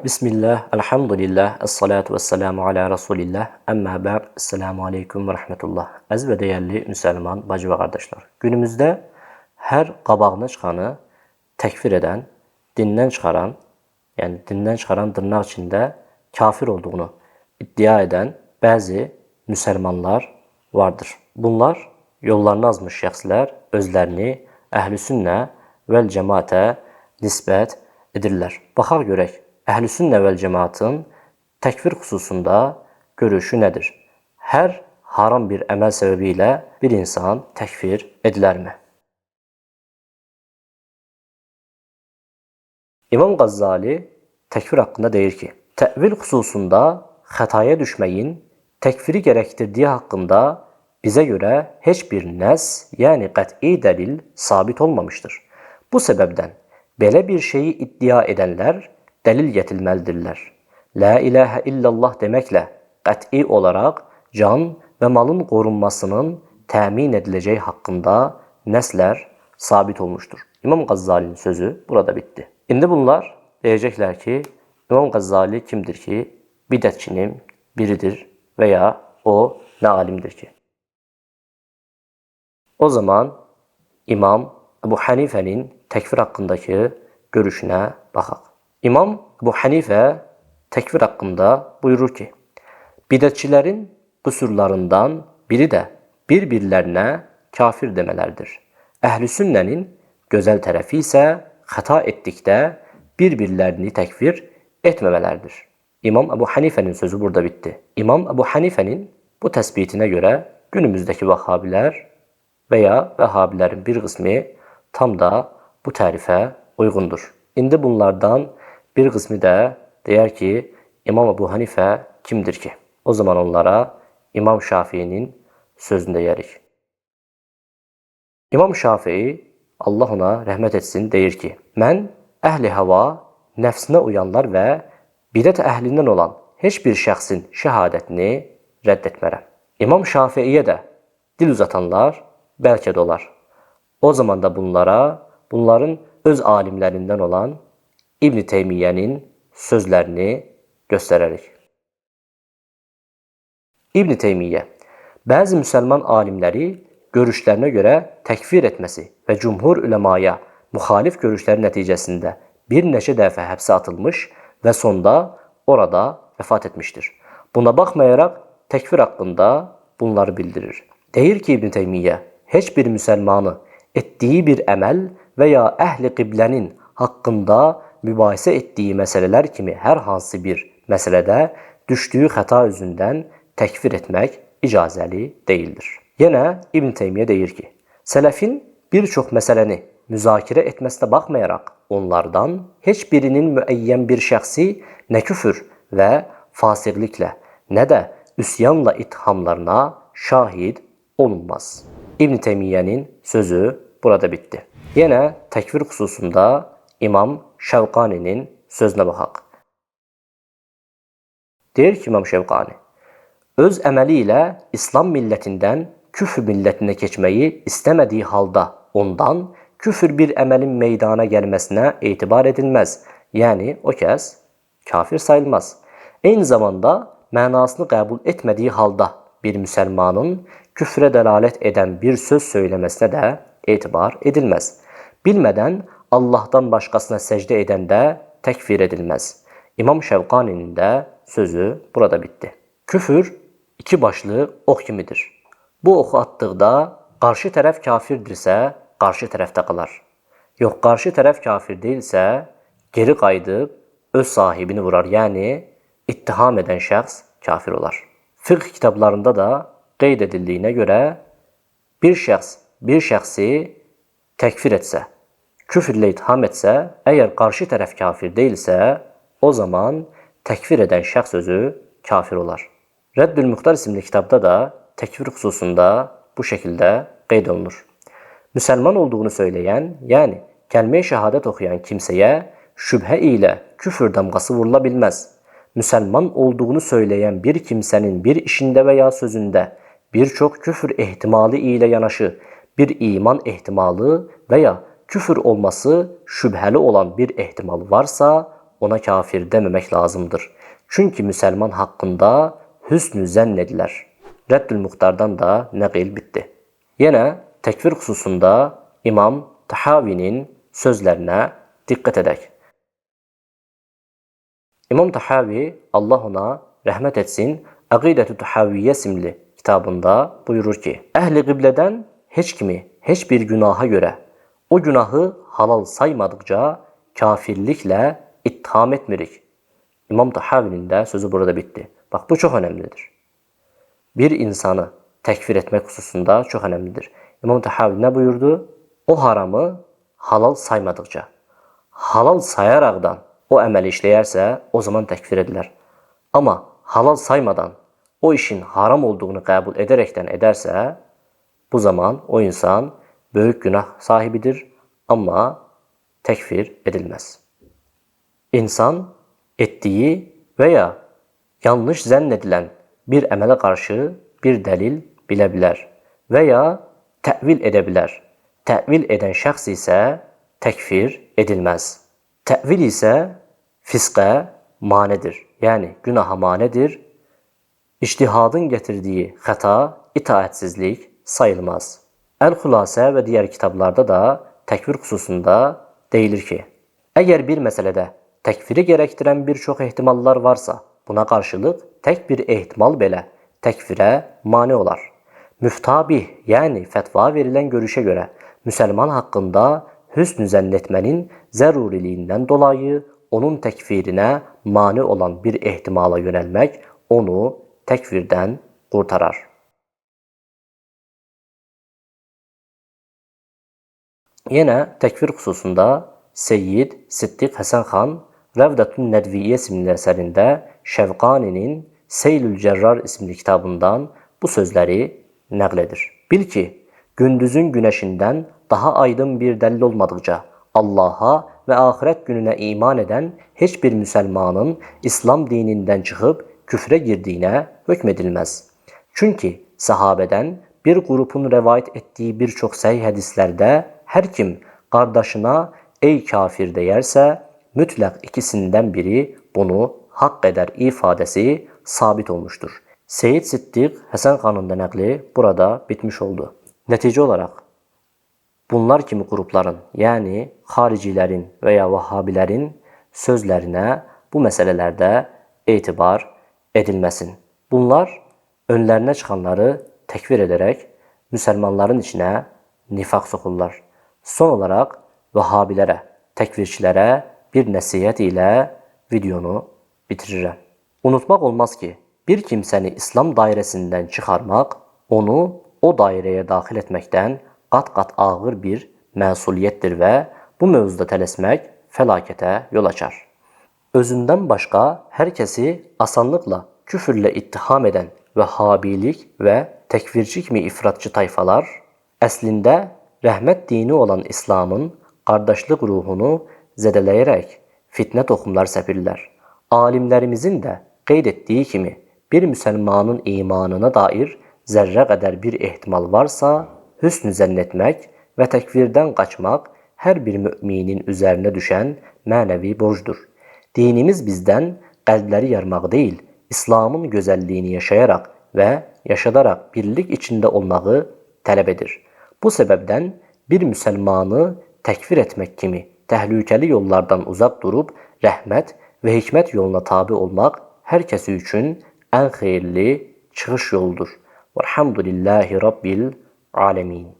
Bismillah, elhamdülillah, esselatu vesselamu ala Resulillah, emmâ ba'd, esselamu aleyküm ve rahmetullah. Əziz və dəyərli müsəlman bacı və qardaşlar, günümüzdə hər qabağına çıxanı təkfir edən, dindən çıxaran, yəni dindən çıxaran dırnaq içində kafir olduğunu iddia edən bəzi müsəlmanlar vardır. Bunlar yollarını azmış şəxslər özlərini əhl-i-sünnə vəl-cəmaətə nisbət edirlər. Baxaq görək, əhl-i-sünnə vəl-cəmaatın təkfir xüsusunda görüşü nədir? Hər haram bir əməl səbəbilə bir insan təkfir edilərmi? İmam Qazzali təkfir haqqında deyir ki, təvil xüsusunda xətaya düşməyin təkfiri gərəkdirdiyi haqqında bizə görə heç bir nəs, yəni qət'i dəlil sabit olmamışdır. Bu səbəbdən belə bir şeyi iddia edənlər dəlil gətirməlidirlər. La ilahə illallah deməklə qət'i olaraq can və malın qorunmasının təmin ediləcəyi haqqında nəslər sabit olmuşdur. İmam Qazzali'nin sözü burada bitdi. İndi bunlar deyəcəklər ki, İmam Qazzali kimdir ki, bidətçinin biridir və ya o nə alimdir ki? O zaman İmam Ebu Hanifənin təkfir haqqındakı görüşünə baxaq. İmam Ebu Hanifə təkfir haqqında buyurur ki, bidətçilərin qüsurlarından biri də bir-birlərinə kafir demələrdir. Əhl-i sünnənin gözəl tərəfi isə xəta etdikdə bir-birlərini təkfir etməmələrdir. İmam Ebu Hanifənin sözü burada bitdi. İmam Ebu Hanifənin bu təsbitinə görə günümüzdəki vəhabilər və ya vəhabilərin bir qismi tam da bu tərifə uyğundur. İndi bunlardan bir qismi də deyər ki, İmam Ebu Hanifə kimdir ki? O zaman onlara İmam Şafiinin sözünü deyərik. İmam Şafii, Allah ona rəhmət etsin, deyir ki, mən əhli hava, nəfsinə uyanlar və bidət əhlindən olan heç bir şəxsin şəhadətini rədd etmərəm. İmam Şafiiyə də dil uzatanlar bəlkə də olar. O zaman da bunların öz alimlərindən olan İbn Teymiyyənin sözlərini göstərərik. İbn Teymiyyə bəzi müsəlman alimləri görüşlərinə görə təkfir etməsi və cümhur üləmaya müxalif görüşləri nəticəsində bir neçə dəfə həbsə atılmış və sonda orada vəfat etmişdir. Buna baxmayaraq təkfir haqqında bunları bildirir. Deyir ki, İbn Teymiyyə heç bir müsəlmanı etdiyi bir əməl və ya əhli qiblənin haqqında mübahisə etdiyi məsələlər kimi hər hansı bir məsələdə düşdüyü xəta üzündən təkfir etmək icazəli deyildir. Yenə İbn Teymiyyə deyir ki, sələfin bir çox məsələni müzakirə etməsinə baxmayaraq onlardan heç birinin müəyyən bir şəxsi nə küfür və fasiqliklə, nə də üsyanla ittihamlarına şahid olunmaz. İbn Teymiyyənin sözü burada bitdi. Yenə təkfir xüsusunda İmam Şəvqaninin sözünə baxaq. Deyir ki, İmam Şəvqani, öz əməli ilə İslam millətindən küfr millətinə keçməyi istəmədiyi halda ondan küfr bir əməlin meydana gəlməsinə etibar edilməz. Yəni, o kəs kafir sayılmaz. Eyni zamanda mənasını qəbul etmədiyi halda bir müsəlmanın küfrə dəlalət edən bir söz söyləməsinə də etibar edilməz. Bilmədən Allahdan başqasına səcdə edəndə təkfir edilməz. İmam Şəvqaninin də sözü burada bitdi. Küfür iki başlı ox kimidir. Bu oxu atdıqda qarşı tərəf kafirdirsə, qarşı tərəfdə qalar. Yox, qarşı tərəf kafir deyilsə, geri qayıdıb öz sahibini vurar. Yəni, ittiham edən şəxs kafir olar. Fiqh kitablarında da qeyd edildiyinə görə bir şəxsi təkfir etsə, küfrlə itham etsə, əgər qarşı tərəf kafir deyilsə, o zaman təkfir edən şəxs özü kafir olar. Rəddül Muxtar isimli kitabda da təkfir xüsusunda bu şəkildə qeyd olunur. Müsəlman olduğunu söyləyən, yəni kəlmə-i şəhadət oxuyan kimsəyə şübhə ilə küfür damğası vurula bilməz. Müsəlman olduğunu söyləyən bir kimsənin bir işində və ya sözündə bir çox küfür ehtimalı ilə yanaşı bir iman ehtimalı və ya küfür olması şübhəli olan bir ehtimal varsa, ona kafir dememek lazımdır. Çünkü Müslüman hakkında hüsnü zannediler. Reddül Muhtar'dan da nakil bitti. Yine tekfir hususunda İmam Tahavi'nin sözlerine dikkat edek. İmam Tahavi, Allah ona rahmet etsin, Akidetü Tahavviye isimli kitabında buyurur ki, Ehli kıbleden hiç kimi, hiçbir günaha göre o günahı halal saymadıkça kafirlikle itham etmirik. İmam Tahavi'nin de sözü burada bitti. Bak bu çok önemlidir. Bir insanı tekfir etmek hususunda çok önemlidir. İmam Tahavi ne buyurdu? O haramı halal saymadıkça, halal sayaraktan o emeli işleyerse o zaman tekfir edilir. Ama halal saymadan o işin haram olduğunu kabul ederekten ederse bu zaman o insan büyük günah sahibidir ama tekfir edilmez. İnsan ettiği veya yanlış zannedilen bir emele karşı bir delil bilebilir veya tevil edebilir. Tevil eden şahs ise tekfir edilmez. Tevil ise fiske manedir. Yani günaha manedir. İçtihadın getirdiği hata, itaatsizlik sayılmaz. El-Hulase ve diğer kitaplarda da tekfir hususunda deyilir ki, eğer bir meselede tekfiri gerektiren birçok ihtimallar varsa, buna karşılık tek bir ihtimal bile tekfire mani olar. Müftabih yani fetva verilen görüşe göre Müslüman hakkında hüsnü zannetmenin zeruriliğinden dolayı onun tekfirine mani olan bir ihtimala yönelmek onu tekfirden kurtarar. Yine tekfir hususunda Seyyid Sıddık Hasan Han Revdetun Nedviye isimli eserinde Şevkani'nin Seylül Cerrar isimli kitabından bu sözleri nakledir. Bil ki gündüzün güneşinden daha aydın bir delil olmadıkça Allah'a ve ahiret gününe iman eden hiçbir Müslümanın İslam dininden çıkıp küfre girdiğine hükmedilmez. Çünkü sahabeden bir grubun rivayet ettiği birçok sahih hadislerde her kim kardeşine ey kafir deyerse mutlak ikisinden biri bunu hak eder ifadesi sabit olmuştur. Seyyid Sıddık Hasan Han'ın da nakli burada bitmiş oldu. Netice olarak bunlar kimi grupların yani haricilerin veya Vahhabilerin sözlerine bu meselelerde itibar edilmesin. Bunlar önlerine çıkanları tekfir ederek Müslümanların içine nifak sokullar. Son olarak Vahhabilere, tekfirçilere bir nasihat ile videonu bitiririm. Unutmak olmaz ki bir kimseni İslam dairesinden çıkarmak onu o daireye dahil etmekten kat kat ağır bir mesuliyettir ve bu mevzuda telesmek felakete yol açar. Özünden başka herkesi asanlıkla küfürle ittiham eden Vehhabilik ve tekfirci kimi ifratçı tayfalar eslinde rahmet dini olan İslam'ın kardeşlik ruhunu zedeleyerek fitne tohumlar sepirler. Alimlerimizin de kaydettiği kimi bir Müslümanın imanına dair zerre kadar bir ihtimal varsa hüsnü zannetmek ve tekfirden kaçmak her bir müminin üzerine düşen manevi borçtur. Dinimiz bizden kalpleri yarmak değil, İslam'ın güzelliğini yaşayarak ve yaşatarak birlik içinde olmayı talep edir. Bu sebepten bir Müslümanı tekfir etmek kimi tehlikeli yollardan uzak durup rahmet ve hikmet yoluna tabi olmak herkesi için en hayırlı çıkış yoludur. Velhamdülillahi Rabbil alemin.